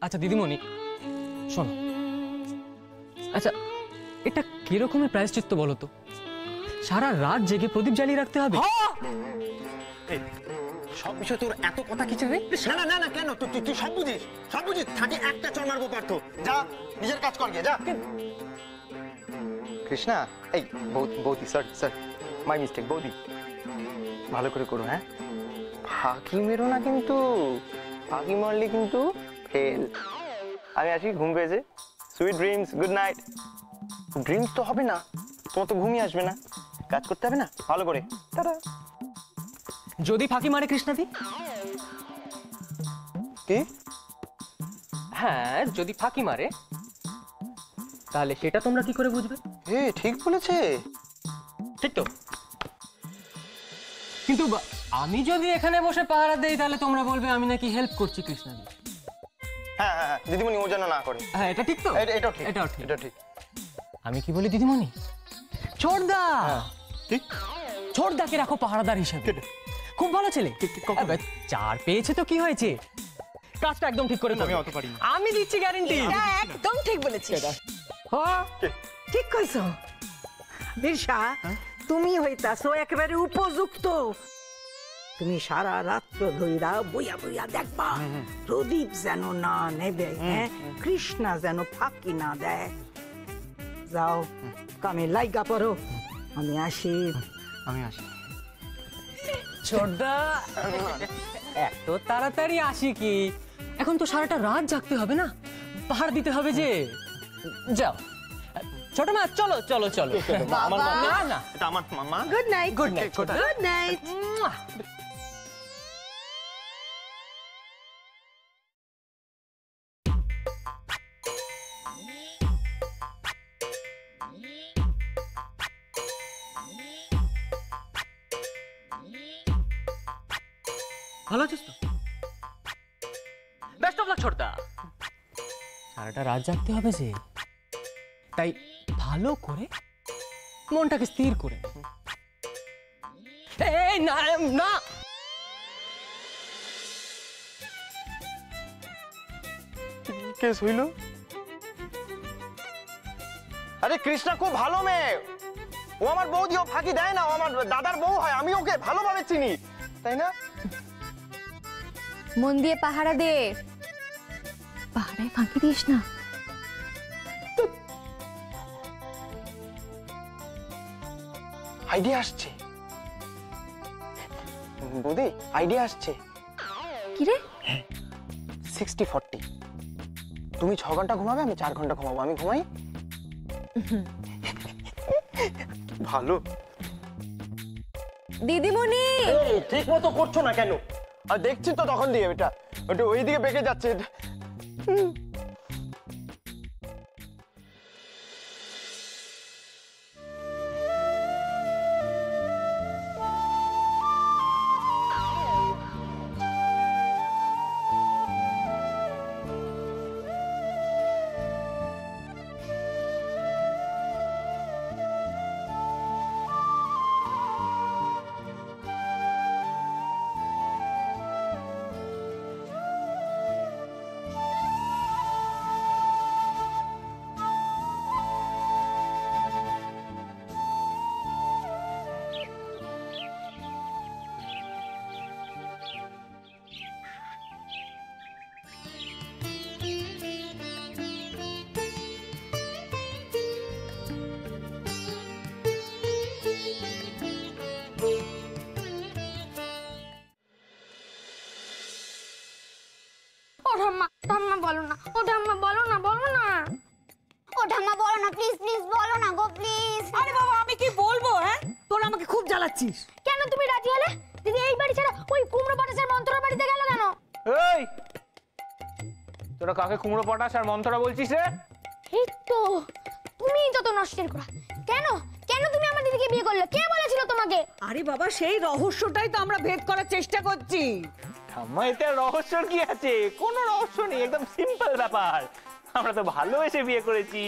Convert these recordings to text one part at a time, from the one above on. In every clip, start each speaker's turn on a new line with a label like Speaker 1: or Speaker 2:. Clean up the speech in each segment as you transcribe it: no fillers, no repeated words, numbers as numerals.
Speaker 1: আচ্ছা দিদিমণি শোনো, আচ্ছা এটা কি রকমের প্রায়শ্চিত্ত বলো তো? সারা রাত জেগে প্রদীপ জ্বালিয়ে রাখতে হবে?
Speaker 2: সব বিষয় তোর এত কথা কিছু নেই? না না না, কেন তুই সব বুঝিস, সব বুঝিস। থাকে একটা চর মারবো পার্থ। যা নিজের কাজ কর গিয়ে, যা। কৃষ্ণা, এই বৌদি, স্যার মাই মিস্টেক। বৌদি ভালো করে করো, হ্যাঁ? ফাঁকি মেরো না কিন্তু, ফাঁকি মারলে কিন্তু ফেল। আমি আসি, ঘুম পেয়েছে। Sweet dreams, good night. Dreams তো হবে না, তোমার তো ঘুমিয়ে আসবে না, কাজ করতে হবে না ভালো করে। টাটা।
Speaker 1: যদি ফাঁকি মারে কৃষ্ণাদি?
Speaker 2: কি?
Speaker 1: হ্যাঁ, যদি ফাঁকি মারে তাহলে সেটা তোমরা কি করে বুঝবে?
Speaker 2: ঠিক বলেছে।
Speaker 1: ঠিক তো? কিন্তু আমি যদি এখানে বসে পাহারা দেই তাহলে তোমরা বলবে আমি নাকি হেল্প করছি কৃষ্ণাদি।
Speaker 2: হ্যাঁ হ্যাঁ, দিদিমণি ও যেন না করে।
Speaker 1: হ্যাঁ, এটা ঠিক তো?
Speaker 2: এটাও ঠিক,
Speaker 1: এটা ঠিক। আমি কি বলি দিদিমণি? ছোটদা।
Speaker 2: ঠিক।
Speaker 1: ছোটদাকে রাখো পাহারাদার হিসেবে। খুব ভালো ছেলে। চার পেয়েছে তো কি হয়েছে, কাজটা একদম ঠিক করে
Speaker 2: আমি অত পারি না।
Speaker 1: আমি দিচ্ছি গ্যারান্টি।
Speaker 3: একদম ঠিক বলেছিস। হ্যাঁ ঠিক কইছো বিরসা, তুমি হইতাছো একেবারে উপযুক্ত। তুমি সারা রাত্র ধইরা বইয়া বইয়া দেখবা প্রদীপ যেন না নেবে, হ্যাঁ, কৃষ্ণা যেন ফাঁকি না দেয়। যাও কামে লাইগা পড়ো, আমি আসি।
Speaker 1: ছোটদা এত তাড়াতাড়ি আসি কি? এখন তো সারাটা রাত জাগতে হবে না, পাহাড় দিতে হবে যে। যাও ছোট মা, চলো চলো চলো। না না,
Speaker 2: এটা আমার মামা।
Speaker 3: Good night.
Speaker 1: Good night.
Speaker 3: Good night.
Speaker 1: ভালো আছিস তো? বেস্ট অফ লাক ছোটদা। সারাটা রাত জাগতে হবে যে, তাই ভালো করে মনটাকে স্থির করে। এই না না,
Speaker 2: কেস হইল? আরে কৃষ্ণা খুব ভালো মেয়ে, ও আমার বৌদি, ও ফাঁকি দেয় না, ও আমার দাদার বউ হয়, আমি ওকে ভালোভাবে চিনি, তাই না?
Speaker 4: মন দিয়ে পাহারা দে, পাহারায় ফাঁকি দিস না।
Speaker 2: আইডিয়া আসছে বৌদি, আইডিয়া আসছে।
Speaker 4: কি রে?
Speaker 2: 60-40, তুমি 6 ঘন্টা ঘুমাবে, আমি 4 ঘন্টা ঘুমাবো। আমি ঘুমাই। ভালো।
Speaker 4: দিদিমণি
Speaker 2: ঠিক মতো করছো না কেন? আর দেখছি তো তখন দিয়ে ওটা ওই দিকে বেঁকে যাচ্ছে।
Speaker 5: ঠাম্মা বলো না, ও ঠাম্মা বলো না, বলো না, ও ঠাম্মা বলো না, প্লিজ প্লিজ বলো না গো, প্লিজ।
Speaker 3: আরে বাবা, আমি কি বলবো? হ্যাঁ, তোরা আমাকে খুব জ্বালাচ্ছিস।
Speaker 5: কেন তুমি রাজি হলে? দিদি এই বাড়ি ছাড়া ওই কুমড়ো পটাশের মন্ত্রর বাড়িতে গেল কেন?
Speaker 6: এই তোরা কাকে কুমড়ো পটাশ আর মন্ত্রা বলছিস রে?
Speaker 5: এই তো তুমিই তো নষ্টের করা। কেন কেন তুমি আমার দিদিকে বিয়ে করলে? কে বলেছিল তোমাকে?
Speaker 3: আরে বাবা, সেই রহস্যটাই তো আমরা ভেদ করার চেষ্টা করছি।
Speaker 6: ঠাম্মা, এতে রহস্যর কি আছে? কোনো রহস্য নেই, একদম সিম্পল ব্যাপার। আমরা তো ভালোবেসে বিয়ে করেছি।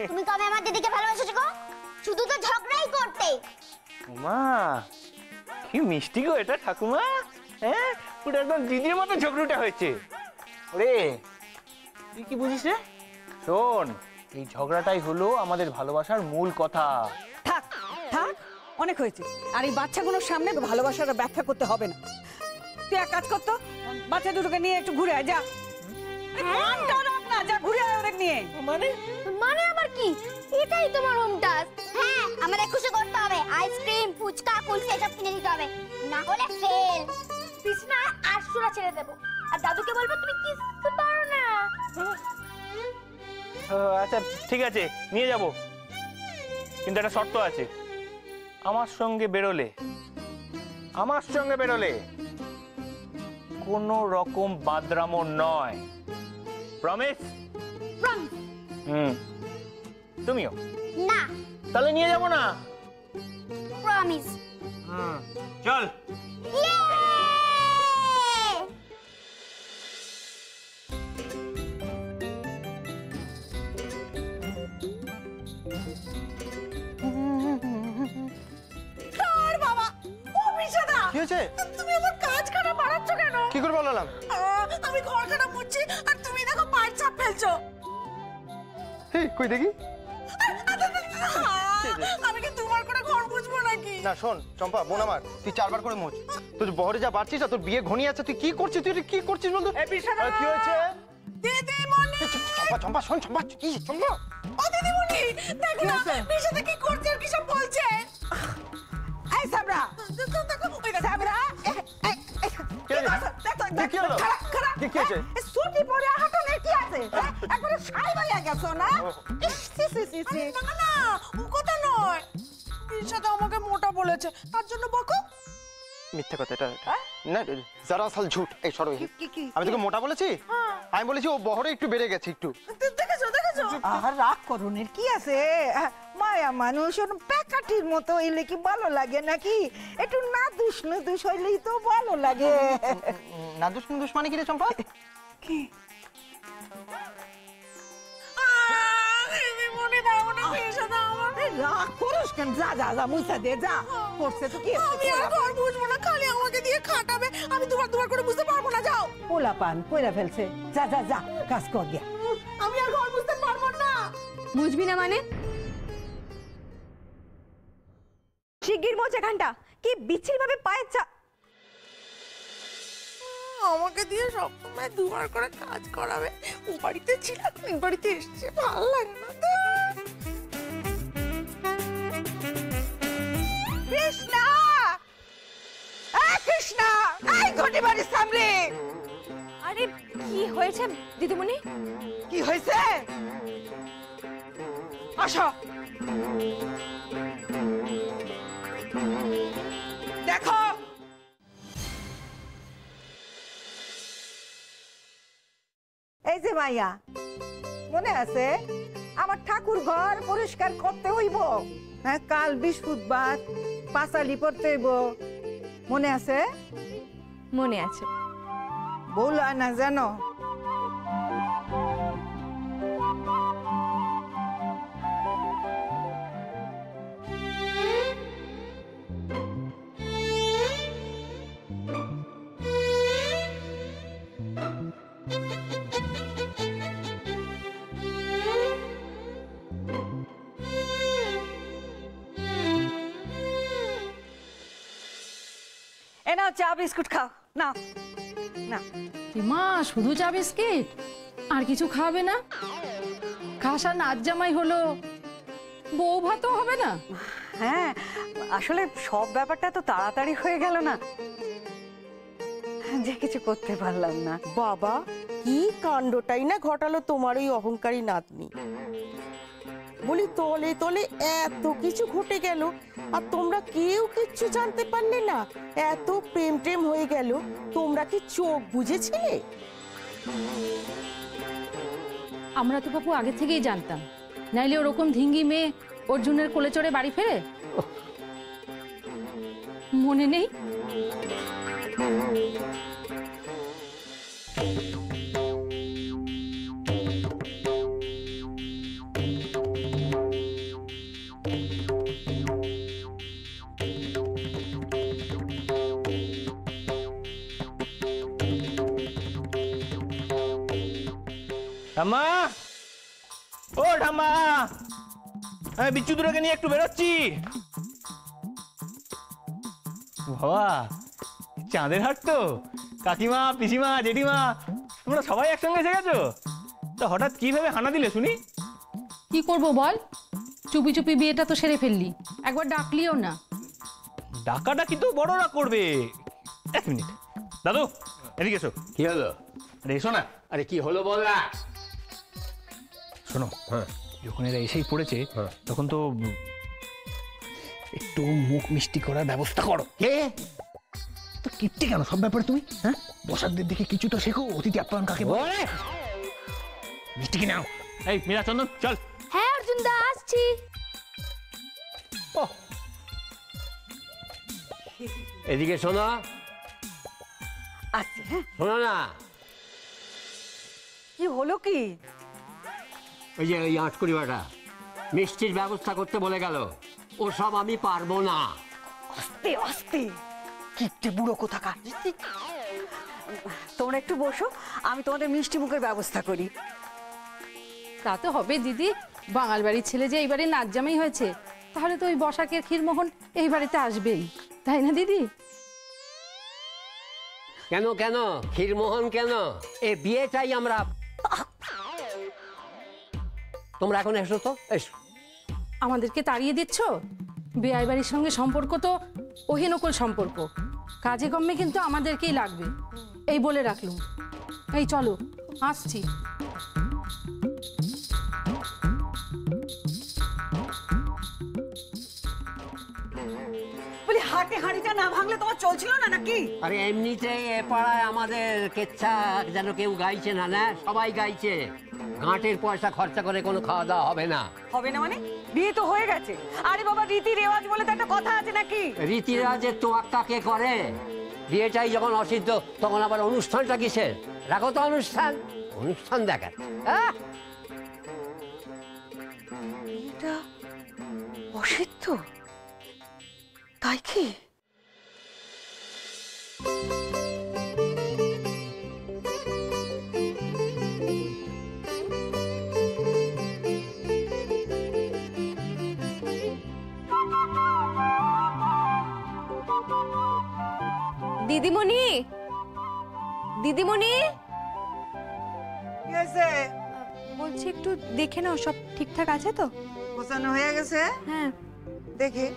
Speaker 5: তুমি কবে আমার দিদিকে ভালোবেসেছো গো? শুধু তো ঝগড়াই করতে।
Speaker 6: মা কি মিষ্টি গো এটা ঠাকুমা। হ্যাঁ, পুরো একদম দিদির মতো ঝগড়ুটা হয়েছে।
Speaker 2: ওরে
Speaker 6: তুই কি বুঝিস রে? শোন, এই ঝগড়াটাই হলো আমাদের ভালোবাসার মূল কথা।
Speaker 3: থাক থাক, অনেক হয়েছে। আর এই বাচ্চাগুলোর সামনে ভালোবাসাটা ব্যাখ্যা করতে হবে না। তুই এক কাজ করতো, বাচ্চা দুটোকে নিয়ে একটু ঘুরে আয়, যা। মনটা রাখ না, যা ঘুরে আয় ওদের নিয়ে।
Speaker 6: মানে
Speaker 5: মানে আবার কি? এটাই তোমার হোম টাস্ক। হ্যাঁ, আমাদের খুশি করতে হবে। আইসক্রিম, ফুচকা, কুলফি এসব কিনে দিতে হবে, না হলে ফেল। কৃষ্ণা আর সুরা ছেড়ে দেবো, আর দাদুকে বলবো তুমি কিচ্ছু পারো না।
Speaker 6: আচ্ছা ঠিক আছে, নিয়ে যাব, কিন্তু একটা শর্ত আছে। আমার সঙ্গে বেরোলে কোনো রকম বাদরামো নয়। প্রমিস?
Speaker 5: প্রমিস।
Speaker 6: তুমিও?
Speaker 5: না।
Speaker 6: তাহলে নিয়ে যাব না।
Speaker 5: প্রমিস।
Speaker 6: চল।
Speaker 5: ইয়ে!
Speaker 3: বাবা, ও বিশাদা,
Speaker 2: কি হয়েছে?
Speaker 3: তুমি আমার কাজ খারাপ বাড়াচ্ছ কেন?
Speaker 2: কি করে বললাম?
Speaker 3: আমি ঘর খারাপ মুছছি আর তুমি দেখো পায়ের ছাপ ফেলছো।
Speaker 2: এই কই দেখি।
Speaker 3: আমি কি তোমার করে ঘর মুছবো নাকি?
Speaker 2: না শোন চম্পা, বোন আমার, তুই 4 বার করে মোচ। তুই বহরে যা বাড়ছিস না, তোর বিয়ে ঘনিয়ে আছে, তুই কি করছিস? তুই এটা কি করছিস বলতো? কি হয়েছে?
Speaker 3: দিদিমণি,
Speaker 2: চম্পা চম্পা শোন, চম্পা কি চম্পা?
Speaker 3: ও দিদিমণি, দেখো না বিশাদা কি করছে আর কি সব বলছে। এই সাবরা, দেখো ওই সাবরা,
Speaker 2: কি হলো? কি হয়েছে?
Speaker 3: সুটি পরে হাঁটনের কি আছে? একবারে শাড়ি বানিয়ে গেছো না? না না, ও কথা নয়। বিশাদা আমাকে মোটা বলেছে, তার জন্য বকো।
Speaker 2: মিথ্যে কথা এটা। না দরাসল ঝুট। এই সরো।
Speaker 3: কি?
Speaker 2: আমি তোকে মোটা বলেছি? আমি বলেছি ও বহরে একটু বেড়ে গেছে একটু।
Speaker 3: দেখেছো? আর রাগ করুনের কি আছে? মায়া মানুষ প্যাকাটির মতো হইলে কি ভালো লাগে নাকি? একটু নাদুস নুদুস হইলেই তো ভালো লাগে।
Speaker 2: নাদুস নুদুস মানে কি রে চম্পা?
Speaker 3: কি? রাগ করিস কেন? যা মুইসা দে, যা। করছে তো কি? আমি আর ঘর বুঝবো না, খালি আমাকে দিয়ে খাটাবে। আমি দুবার করে বুঝতে পারবো না, যাও। পোলা পান কইরা ফেলছে, যা কাজ কর গিয়া। আমি আর ঘর বুঝতে পারবো না।
Speaker 4: বুঝবি না মানে? শিগগির মোচ এখানটা। কি বিচ্ছিরি ভাবে পায়ের চা।
Speaker 3: আমাকে দিয়ে সবসময় দুবার করে কাজ করাবে। ও বাড়িতে ছিলাম, এই বাড়িতে এসছে, ভালো লাগে না। কৃষ্ণা, কৃষ্ণা, এই ঘটি বাড়ির সামনে।
Speaker 4: আরে কি হয়েছে দিদিমণি?
Speaker 3: কি হয়েছে? আসো, দেখো। এই যে মাইয়া, মনে আছে আমার ঠাকুর ঘর পরিষ্কার করতে হইব? হ্যাঁ, কাল বৃহস্পতিবার পাঁচালি পড়তে হইব, মনে আছে?
Speaker 4: মনে আছে।
Speaker 3: বউলা না জানো? এ নাও চা বিস্কুট খাও, নাও না।
Speaker 7: মা শুধু চা বিস্কিট আর কিছু খাবে না? খাসা নাচ জামাই হলো, বউ ভাতও হবে না?
Speaker 3: হ্যাঁ, আসলে সব ব্যাপারটা তো তাড়াতাড়ি হয়ে গেল না, যে কিছু করতে পারলাম না।
Speaker 8: বাবা, কি কাণ্ডটাই না ঘটালো তোমার ওই অহংকারী নাতনি। বলি তলে তলে এত কিছু ঘটে গেল আর তোমরা কেউ কিচ্ছু জানতে পারলে না। এত প্রেম টেম হয়ে গেল, তোমরা কি চোখ বুঝেছিলে?
Speaker 7: আমরা তো বাপু আগে থেকেই জানতাম, নাইলে ওরকম ধিঙ্গি মেয়ে অর্জুনের কোলে চড়ে বাড়ি ফেরে? মনে নেই?
Speaker 6: ঠাম্মা, ও ঠাম্মা, আমি বিচ্ছু দুটোকে নিয়ে একটু বেরোচ্ছি। বাবা, চাঁদের হাট তো, কাকিমা, পিসিমা, জেঠিমা, তোমরা সবাই একসঙ্গে এসে গেছো? তো হঠাৎ কিভাবে হানা দিলে শুনি?
Speaker 7: কি করব বল, চুপি চুপি বিয়েটা তো সেরে ফেললি, একবার ডাকলিও না।
Speaker 6: ডাকাটা কিন্তু বড়রা করবে। এক মিনিট দাদু, এদিকে এসো।
Speaker 9: কি হলো?
Speaker 6: আরে এসো না।
Speaker 9: আরে কি হলো বল না।
Speaker 6: শোনো,
Speaker 9: হ্যাঁ
Speaker 6: যখন এরা এসেই পড়েছে তখন তো একটু মুখ মিষ্টি করার ব্যবস্থা করো।
Speaker 9: কে
Speaker 6: তো কিপ্টে কেন সব ব্যাপারে তুমি? হ্যাঁ, বসাকদের দেখে কিছু তো শেখো, অতিথি আপ্যায়ন কাকে বলে। মিষ্টি কিনে নাও। এই মীরা, চন্দন, চল।
Speaker 5: হ্যাঁ অর্জুন দা, আসছি।
Speaker 9: এদিকে শোনো।
Speaker 3: আচ্ছা, হ্যাঁ।
Speaker 9: শোনো না,
Speaker 3: কি হলো কি?
Speaker 9: ওই যে ওই আটকুড়িবাটা মিষ্টির ব্যবস্থা করতে বলে গেল, ও সব আমি পারবো না।
Speaker 3: আস্তে আস্তে, কিপটে বুড়ো কোথাকার। তোমরা একটু বসো, আমি তোমাদের মিষ্টি মুখের ব্যবস্থা করি।
Speaker 7: তা তো হবে দিদি, বাঙাল বাড়ির ছেলে যে এই বাড়ির নাচ জামাই হয়েছে, তাহলে তো ওই বসাকের ক্ষীরমোহন এই বাড়িতে আসবেই, তাই না দিদি?
Speaker 9: কেন কেন ক্ষীরমোহন কেন? এ বিয়েটাই আমরা। তোমরা এখন এসো তো, এসো।
Speaker 7: আমাদেরকে তাড়িয়ে দিচ্ছ? বেআই বাড়ির সঙ্গে সম্পর্ক তো অহিনকল সম্পর্ক, কাজে কর্মে কিন্তু আমাদেরকেই লাগবে, এই বলে রাখলুম। এই চলো, আসছি।
Speaker 3: বলি হাটে হাঁড়িটা না ভাঙলে তোমার চলছিল না নাকি?
Speaker 9: আরে এমনিতেই এ পাড়ায় আমাদের কেচ্ছা যেন কেউ গাইছে না, না সবাই গাইছে। ঘাটের পয়সা খরচা করে কোনো খাওয়া দাওয়া হবে না।
Speaker 3: হবে না মানে? বিয়ে তো হয়ে গেছে। আরে বাবা, রীতি রেওয়াজ বলে তো একটা কথা আছে নাকি?
Speaker 9: রীতিরাজের তোয়াক্কা কে করে? বিয়েটাই যখন অসিদ্ধ, তখন আবার অনুষ্ঠানটা কিসের? রাখো তো অনুষ্ঠান, অনুষ্ঠান দেখার।
Speaker 3: এটা অসিদ্ধ? তাই কি?
Speaker 4: দিদিমণি, দিদিমণি,
Speaker 3: কি হয়েছে?
Speaker 4: বলছি একটু দেখে নাও সব ঠিকঠাক আছে তো?
Speaker 3: গোছানো হয়ে গেছে?
Speaker 4: হ্যাঁ।
Speaker 3: দেখি।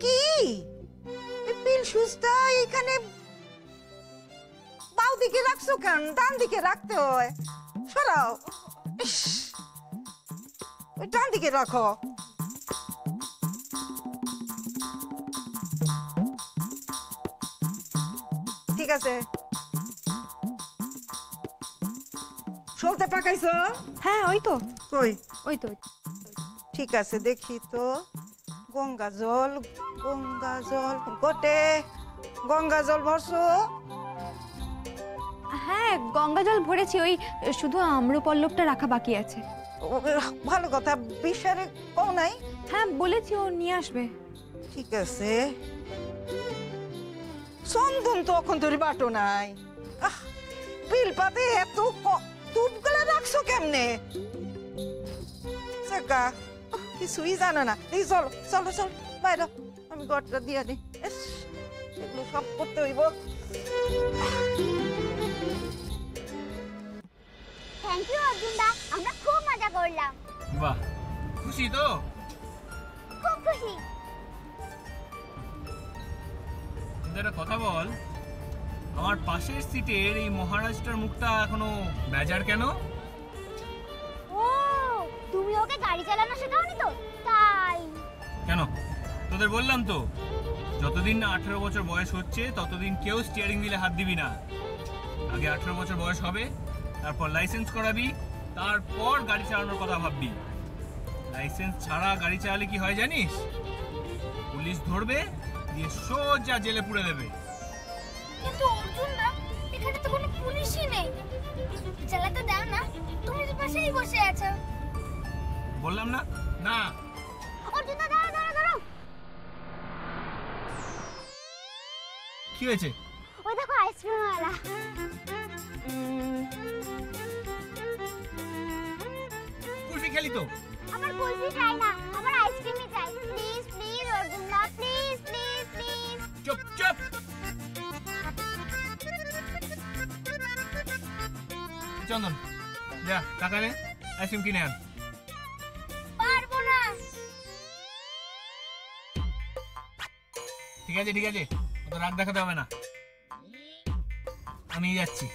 Speaker 3: কি পিল সুস্তা এখানে বাউ দিকে রাখছো কেন? ডান দিকে রাখতে হয়, সরাও। ইস, ওই ডান দিকে রাখো। ঠিক আছে। সলতে পাকাইছো?
Speaker 4: হ্যাঁ ওই তো,
Speaker 3: কই?
Speaker 4: ওই তো।
Speaker 3: ঠিক আছে, দেখি তো। গঙ্গা জল, গঙ্গা জল গোটে, গঙ্গা জল ভরছো?
Speaker 4: হ্যাঁ গঙ্গা জল ভরেছি, ওই শুধু আম্রপল্লবটা রাখা বাকি আছে।
Speaker 3: ভালো কথা। বিশারে কও নাই?
Speaker 4: হ্যাঁ বলেছি, ও নিয়ে আসবে।
Speaker 3: ঠিক আছে। চন্দন তো এখন তোর বাটো নাই। পিল পাতে এত তুপগুলা রাখছো কেমনে? সাকা কিছুই জানো না। এই চলো চলো চলো বাইরে, আমি গড়টা দিয়ে দিই। এগুলো সব করতে হইব।
Speaker 5: থ্যাংক ইউ অর্জুন দা, আমরা খুব মজা করলাম।
Speaker 6: বাহ, খুশি তো?
Speaker 5: খুব খুশি।
Speaker 6: একটা কথা বল, আমার পাশের সিটের এই মহারাজটার মুখটা এখনো বেজার কেন?
Speaker 5: ও, তুমি ওকে গাড়ি চালানো শেখাওনি তো, তাই।
Speaker 6: কেন? তোদের বললাম তো, যতদিন না 18 বছর বয়স হচ্ছে ততদিন কেউ স্টিয়ারিং হুইলে হাত দিবি না। আগে 18 বছর বয়স হবে, তারপর লাইসেন্স করাবি, তারপর গাড়ি চালানোর কথা ভাববি। লাইসেন্স ছাড়া গাড়ি চালালে কি হয় জানিস? পুলিশ ধরবে, দিয়ে সোজা জেলে পুরে দেবে।
Speaker 5: কিন্তু অর্জুন দা, এখানে তো কোনো পুলিশই নেই। চালাতে দাও না, তুমি তো পাশেই বসে আছো।
Speaker 6: বললাম না? না।
Speaker 5: অর্জুন দা, দাঁড়াও দাঁড়াও দাঁড়াও।
Speaker 6: কি হয়েছে?
Speaker 5: ওই দেখো আইসক্রিম ওয়ালা।
Speaker 6: কুলফি খেলি তো।
Speaker 5: আমার কুলফি চাই না, আমার আইসক্রিমই চাই। প্লিজ প্লিজ অর্জুন দা, প্লিজ প্লিজ প্লিজ।
Speaker 6: চুপ চুপ। চন্দন যা টাকা নে, আইসক্রিম কিনে আন।
Speaker 5: পারবো না।
Speaker 6: ঠিক আছে ঠিক আছে, অত রাগ দেখাতে হবে না, আমি যাচ্ছি।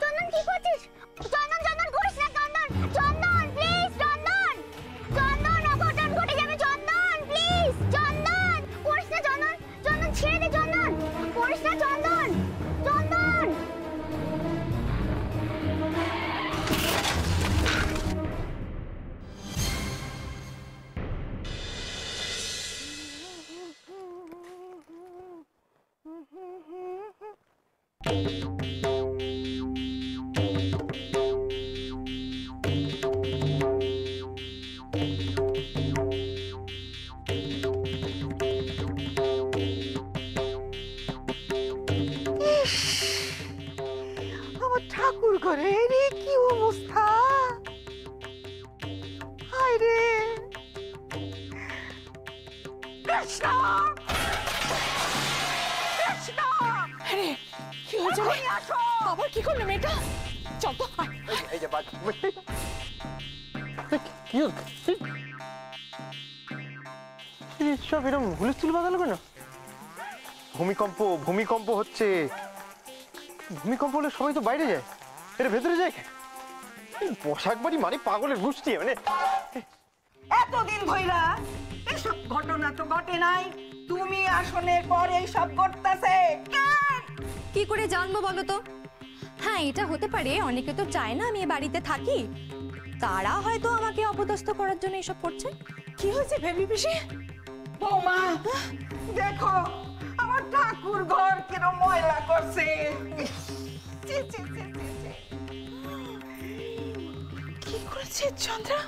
Speaker 5: চন্দন কি করছিস? চন্দন চন্দন করিস না চন্দন। চন্দন প্লিজ চন্দন। চন্দন অঘটন ঘটে যাবে চন্দন, প্লিজ চন্দন করিস না চন্দন। চন্দন ছেড়ে দে চন্দন, করিস না চন্দন। চন্দন
Speaker 3: আমার ঠাকুর ঘরের এ কি অবস্থা! হায় রে কৃষ্ণ! কৃষ্ণ! আরে কি হয়েছে রে? আবার কি করলে মেয়েটা? চল তো।
Speaker 2: এই যে কি হল? সব এরকম হুলস্থুল বাজালো কেন? ভূমিকম্প ভূমিকম্প হচ্ছে। ভূমিকম্প হলে সবাই তো বাইরে যায়, এটা ভেতরে যায় কেন? পোশাক বাড়ি মানে পাগলের গোষ্ঠী মানে।
Speaker 3: এতদিন ধইরা এসব ঘটনা তো ঘটে নাই, তুমি আসনের পর এইসব ঘটতাছে কেন?
Speaker 4: কি করে জানবো বলো তো? হ্যাঁ, এটা হতে পারে অনেকে তো চায় না আমি এ বাড়িতে থাকি, তারা হয়তো আমাকে অপদস্থ করার জন্য এসব করছে।
Speaker 3: কি হয়েছে ভেবি পিসি? বৌমা দেখো আমার ঠাকুর ঘর কেন ময়লা করছে। ছি, ছি, ছি, ছি, ছি। কি করেছে চন্দ্রা?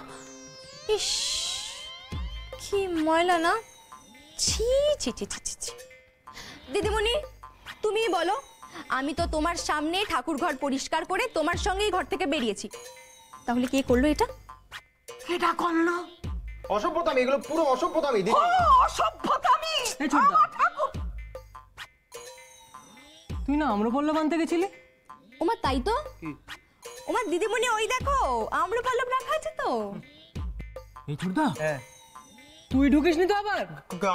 Speaker 4: ইস, কি ময়লা না! ছি ছি ছি ছি ছি ছি। দিদিমণি, তুমি বলো, আমি তো তোমার সামনে ঠাকুর ঘর পরিষ্কার করে তোমার সঙ্গেই ঘর থেকে বেরিয়েছি, তাহলে কে করলো এটা?
Speaker 3: এটা করলো
Speaker 2: অসভ্যতামি, এগুলো পুরো অসভ্যতামি।
Speaker 3: ও অসভ্যতামি!
Speaker 1: এই ছোটদা,
Speaker 3: আমার ঠাকুর!
Speaker 1: তুই না আম্রপল্লব আনতে গেছিলি?
Speaker 4: ওমা তাই তো। ওমা দিদিমণি, ওই দেখো আম্রপল্লব রাখা আছে তো।
Speaker 1: এই ছোটদা,
Speaker 2: হ্যাঁ
Speaker 1: তুই ঢুকিসনি তো আবার?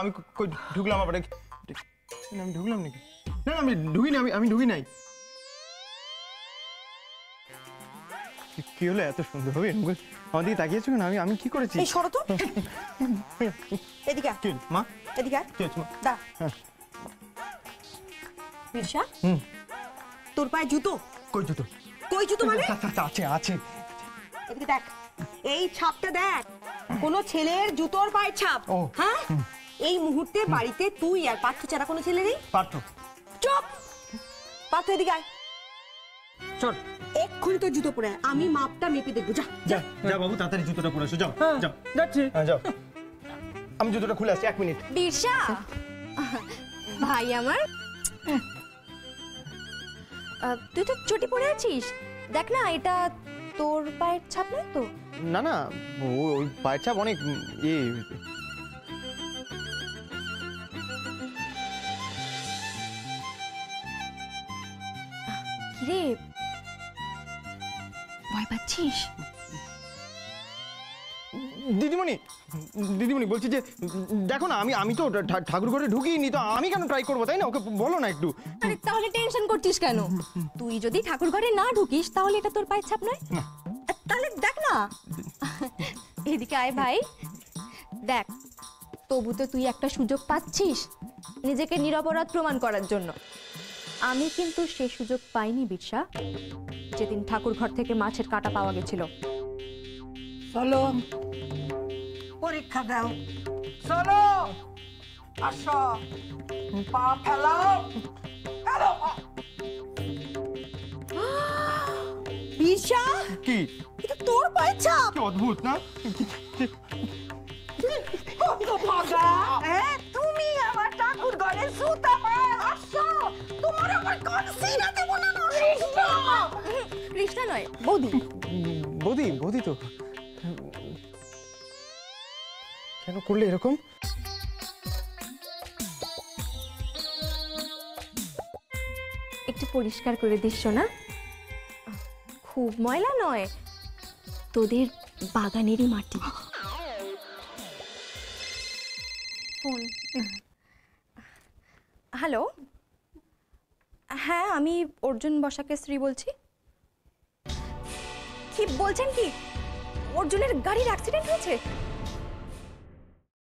Speaker 2: আমি কই ঢুকলাম আবার? আমি ঢুকলাম নাকি? না আমি ঢুকি না, আমি ঢুকি নাই। কি হলো এত সুন্দর ভাবে আমার দিকে তাকিয়েছো কেন? আমি কি করেছি?
Speaker 3: এই সরো তো, এদিকে আয়,
Speaker 2: কি হলো, মা?
Speaker 3: এদিকে আয়।
Speaker 2: কি হয়েছে মা?
Speaker 3: দা
Speaker 2: হ্যাঁ।
Speaker 3: বিরসা, তোর পায়ে জুতো?
Speaker 2: কই জুতো?
Speaker 3: কই জুতো মানে?
Speaker 2: আছে আছে।
Speaker 3: এদিকে দেখ, এই ছাপটা দেখ, কোন ছেলের জুতোর পায়ের ছাপ।
Speaker 2: ও।
Speaker 3: হ্যাঁ, এই মুহূর্তে বাড়িতে তুই আর পার্থ ছাড়া কোনো ছেলে নেই।
Speaker 2: পার্থ।
Speaker 3: চুপ! পার্থ এদিকে আয়।
Speaker 1: চল।
Speaker 3: এক্ষুনি তোর জুতো পরে আয়, আমি মাপটা মেপে দেখবো। যা
Speaker 2: যা যা বাবু, তাড়াতাড়ি জুতোটা পরে এসো। যাও যাও।
Speaker 1: যাচ্ছি।
Speaker 2: হ্যাঁ যাও। আমি জুতোটা খুলে আসছি, 1 মিনিট।
Speaker 4: বিরসা ভাই আমার, তুই তো চটি পরে আছিস, দেখ না এটা তোর পায়ের ছাপ নয় তো?
Speaker 2: না না, ওই পায়ের ছাপ অনেক
Speaker 4: কিরে, ভয় পাচ্ছিস?
Speaker 2: দিদিমণি দিদিমণি বলছি যে দেখো না, আমি তো ঠাকুর ঘরে ঢুকিনি, তো আমি কেন ট্রাই করবো, তাই না? ওকে বলো না একটু।
Speaker 4: আরে তাহলে টেনশন করছিস কেন? তুই যদি ঠাকুর ঘরে না ঢুকিস তাহলে এটা তোর পায়ের ছাপ নয়? তাহলে দেখ না, এদিকে আয় ভাই, দেখ তবু তো তুই একটা সুযোগ পাচ্ছিস, নিজেকে নিরপরাধ প্রমাণ করার জন্য। আমি কিন্তু সে সুযোগ পাইনি বিরসা, যেদিন ঠাকুর ঘর থেকে মাছের কাঁটা পাওয়া গেছিল।
Speaker 3: চলো পরীক্ষা দাও, চলো আসো, পা ফেলাও, ফেলো। বিশা,
Speaker 2: কি
Speaker 3: এটা তোর পায়ে ছাপ?
Speaker 2: অদ্ভুত না?
Speaker 3: তুমি আমার ঠাকুর ঘরে জুতা পায়ে আসো, তোমার আমার কনসিনা দেব না।
Speaker 4: কৃষ্ণা নয়, বৌদি।
Speaker 2: বৌদি, বৌদি তো কেন করলে এরকম?
Speaker 4: একটু পরিষ্কার করে দিস না, খুব ময়লা নয়, তোদের বাগানেরই মাটি। ফোন। হ্যালো, হ্যাঁ আমি অর্জুন বসাকের স্ত্রী বলছি। কি বলছেন? কি অর্জুনের গাড়ির অ্যাক্সিডেন্ট হয়েছে?